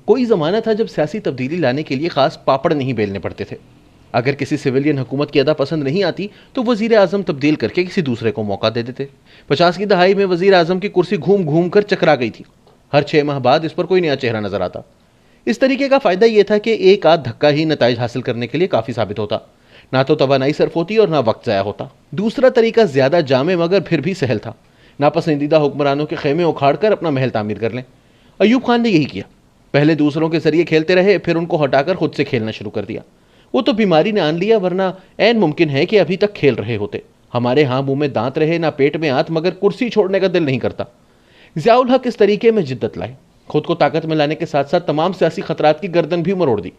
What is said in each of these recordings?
کوئی زمانہ تھا جب سیاسی تبدیلی لانے کے لیے خاص پاپڑ نہیں بیلنے پڑتے تھے۔ اگر کسی سویلین حکومت کی ادا پسند نہیں آتی تو وزیر اعظم تبدیل کر کے کسی دوسرے کو موقع دے دیتے۔ 50 کی دہائی میں وزیر اعظم کی کرسی گھوم گھوم کر چکرا گئی تھی، ہر 6 ماہ بعد اس پر کوئی نیا چہرہ نظر آتا۔ اس طریقے کا فائدہ یہ تھا کہ ایک آدھ دھکا ہی نتائج حاصل کرنے کے لیے کافی ثابت ہوتا، نہ تو توانائی صرف ہوتی اور نہ وقت ضائع ہوتا۔ دوسرا طریقہ زیادہ جامع مگر پھر بھی سہل تھا، ناپسندیدہ حکمرانوں کے خیمے اکھاڑ کر اپنا محل تعمیر کر لیں۔ ایوب خان نے یہی کیا، پہلے دوسروں کے ذریعے کھیلتے رہے، پھر ان کو ہٹا کر خود سے کھیلنا شروع کر دیا۔ وہ تو بیماری نے آن لیا، ورنہ عین ممکن ہے کہ ابھی تک کھیل رہے ہوتے۔ ہمارے ہاں منہ میں دانت رہے نہ پیٹ میں آنت، مگر کرسی چھوڑنے کا دل نہیں کرتا۔ ضیاء الحق اس طریقے میں جدت لائے، خود کو طاقت میں لانے کے ساتھ ساتھ تمام سیاسی خطرات کی گردن بھی مروڑ دی۔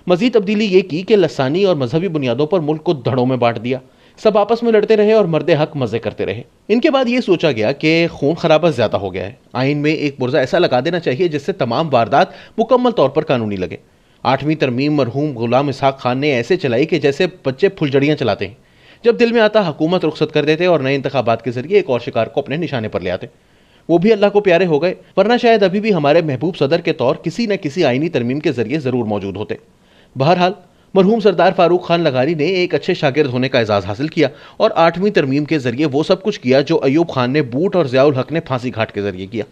مزید تبدیلی یہ کی کہ لسانی اور مذہبی بنیادوں پر ملک کو دھڑوں میں بانٹ دیا، سب آپس میں لڑتے رہے اور مرد حق مزے کرتے رہے۔ ان کے بعد یہ سوچا گیا کہ خون خرابہ زیادہ ہو گیا ہے، آئین میں ایک پرزہ ایسا لگا دینا چاہیے جس سے تمام واردات مکمل طور پر قانونی لگے۔ 8ویں ترمیم مرحوم غلام اسحاق خان نے ایسے چلائی کہ جیسے بچے پھلجڑیاں چلاتے ہیں، جب دل میں آتا حکومت رخصت کر دیتے اور نئے انتخابات کے ذریعے ایک اور شکار کو اپنے نشانے پر لے آتے۔ وہ بھی اللہ کو پیارے ہو گئے، ورنہ شاید ابھی بھی ہمارے محبوب صدر کے طور کسی نہ کسی آئینی ترمیم کے ذریعے ضرور موجود ہوتے۔ بہرحال مرحوم سردار فاروق خان لغاری نے ایک اچھے شاگرد ہونے کا اعزاز حاصل کیا اور 8ویں ترمیم کے ذریعے وہ سب کچھ کیا جو ایوب خان نے بوٹ اور ضیاء الحق نے پھانسی گھاٹ کے ذریعے کیا۔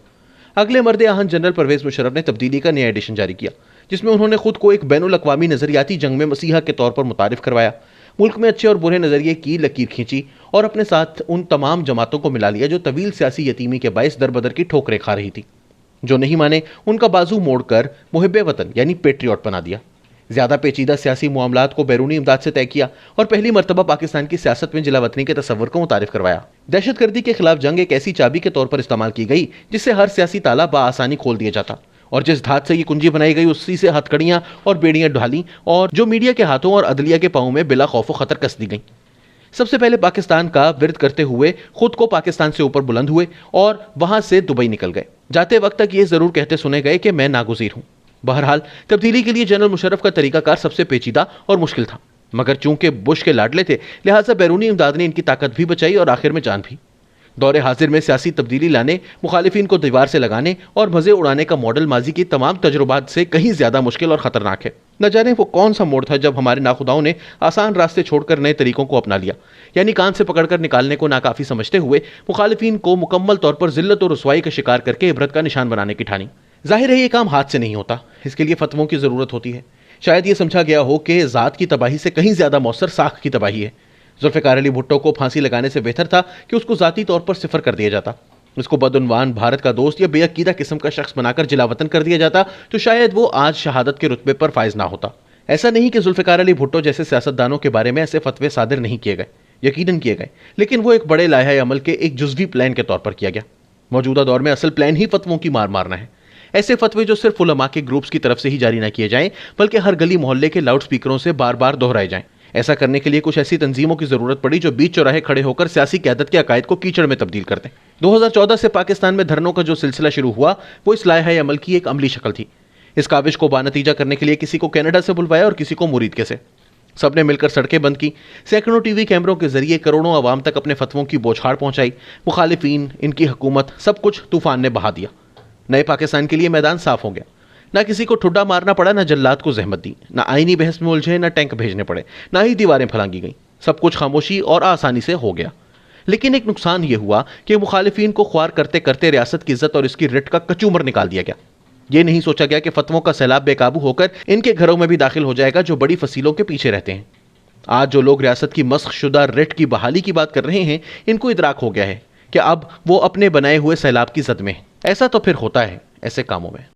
اگلے مرد آہن جنرل پرویز مشرف نے تبدیلی کا نیا ایڈیشن جاری کیا، جس میں انہوں نے خود کو ایک بین الاقوامی نظریاتی جنگ میں مسیحا کے طور پر متعارف کروایا، ملک میں اچھے اور برے نظریے کی لکیر کھینچی اور اپنے ساتھ ان تمام جماعتوں کو ملا لیا جو طویل سیاسی یتیمی کے باعث در بدر کی ٹھوکریں کھا رہی تھی۔ جو نہیں مانے ان کا بازو موڑ کر محب وطن یعنی پیٹریوٹ بنا دیا۔ زیادہ پیچیدہ سیاسی معاملات کو بیرونی امداد سے طے کیا اور پہلی مرتبہ پاکستان کی سیاست میں جلا وطنی کے تصور کو متعارف کروایا۔ دہشت گردی کے خلاف جنگ ایک ایسی چابی کے طور پر استعمال کی گئی جس سے ہر سیاسی تالا بآسانی کھول دیا جاتا، اور جس دھات سے یہ کنجی بنائی گئی اسی سے ہتھکڑیاں اور بیڑیاں ڈھالیں اور جو میڈیا کے ہاتھوں اور عدلیہ کے پاؤں میں بلا خوف و خطر کس دی گئیں۔ سب سے پہلے پاکستان کا ورد کرتے ہوئے خود کو پاکستان سے اوپر بلند ہوئے اور وہاں سے دبئی نکل گئے۔ جاتے وقت تک یہ ضرور کہتے سنے گئے کہ میں ناگزیر ہوں۔ بہرحال تبدیلی کے لیے جنرل مشرف کا طریقہ کار سب سے پیچیدہ اور مشکل تھا، مگر چونکہ بش کے لاڈلے تھے لہٰذا بیرونی امداد نے ان کی طاقت بھی بچائی اور آخر میں جان بھی۔ دور حاضر میں سیاسی تبدیلی لانے، مخالفین کو دیوار سے لگانے اور مزے اڑانے کا ماڈل ماضی کی تمام تجربات سے کہیں زیادہ مشکل اور خطرناک ہے۔ نہ جانے وہ کون سا موڑ تھا جب ہمارے ناخداؤں نے آسان راستے چھوڑ کر نئے طریقوں کو اپنا لیا، یعنی کان سے پکڑ کر نکالنے کو ناکافی سمجھتے ہوئے مخالفین کو مکمل طور پر ذلت اور رسوائی کا شکار کر کے عبرت کا نشان بنانے کی ٹھانی۔ ظاہر ہے یہ کام ہاتھ سے نہیں ہوتا، اس کے لیے فتووں کی ضرورت ہوتی ہے۔ شاید یہ سمجھا گیا ہو کہ ذات کی تباہی سے کہیں زیادہ مؤثر ساکھ کی تباہی ہے۔ ذوالفقار علی بھٹو کو پھانسی لگانے سے بہتر تھا کہ اس کو ذاتی طور پر صفر کر دیا جاتا، اس کو بدعنوان بھارت کا دوست یا بے عقیدہ قسم کا شخص بنا کر جلا وطن کر دیا جاتا تو شاید وہ آج شہادت کے رتبے پر فائز نہ ہوتا۔ ایسا نہیں کہ ذوالفقار علی بھٹو جیسے سیاستدانوں کے بارے میں ایسے فتوے صادر نہیں کیے گئے، یقیناً کیے گئے، لیکن وہ ایک بڑے لائحہ عمل کے ایک جزوی پلان کے طور پر کیا گیا۔ موجودہ دور میں اصل پلان ہی فتووں کی مار مارنا ہے، ایسے فتوے جو صرف علماء کے گروپس کی طرف سے ہی جاری نہ کیے جائیں بلکہ ہر گلی محلے کے لاؤڈ سپیکروں سے بار بار دہرائے جائیں۔ ایسا کرنے کے لیے کچھ ایسی تنظیموں کی ضرورت پڑی جو بیچ چوراہے کھڑے ہو کر سیاسی قیادت کے عقائد کو کیچڑ میں تبدیل کر دیں۔ 2014 سے پاکستان میں دھرنوں کا جو سلسلہ شروع ہوا وہ اس لائحہ عمل کی ایک عملی شکل تھی۔ اس کاوش کو بانتیجہ کرنے کے لیے کسی کو کینیڈا سے بلوایا اور کسی کو مرید کے سے، سب نے مل کر سڑکیں بند کی، سینکڑوں ٹی وی کیمروں کے ذریعے کروڑوں عوام تک اپنے فتووں کی بوچھاڑ پہنچائی، مخالفین، ان کی حکومت، سب کچھ طوفان نے بہا دیا۔ نئے پاکستان کے لیے میدان صاف ہو گیا، نہ کسی کو ٹھڈا مارنا پڑا، نہ جلات کو زحمت دی، نہ آئینی بحث میں الجھے، نہ ٹینک بھیجنے پڑے، نہ ہی دیواریں پھلانگی گئیں، سب کچھ خاموشی اور آسانی سے ہو گیا۔ لیکن ایک نقصان یہ ہوا کہ مخالفین کو خوار کرتے کرتے ریاست کی عزت اور اس کی رٹ کا کچومر نکال دیا گیا۔ یہ نہیں سوچا گیا کہ فتووں کا سیلاب بے قابو ہو کر ان کے گھروں میں بھی داخل ہو جائے گا جو بڑی فصیلوں کے پیچھے رہتے ہیں۔ آج جو لوگ ریاست کی مسخ شدہ رٹ کی بحالی کی بات کر رہے ہیں، ان کو ادراک ہو گیا ہے کہ اب وہ اپنے بنائے ہوئے سیلاب کی زد میں ہیں۔ ایسا تو پھر ہوتا ہے ایسے کاموں میں۔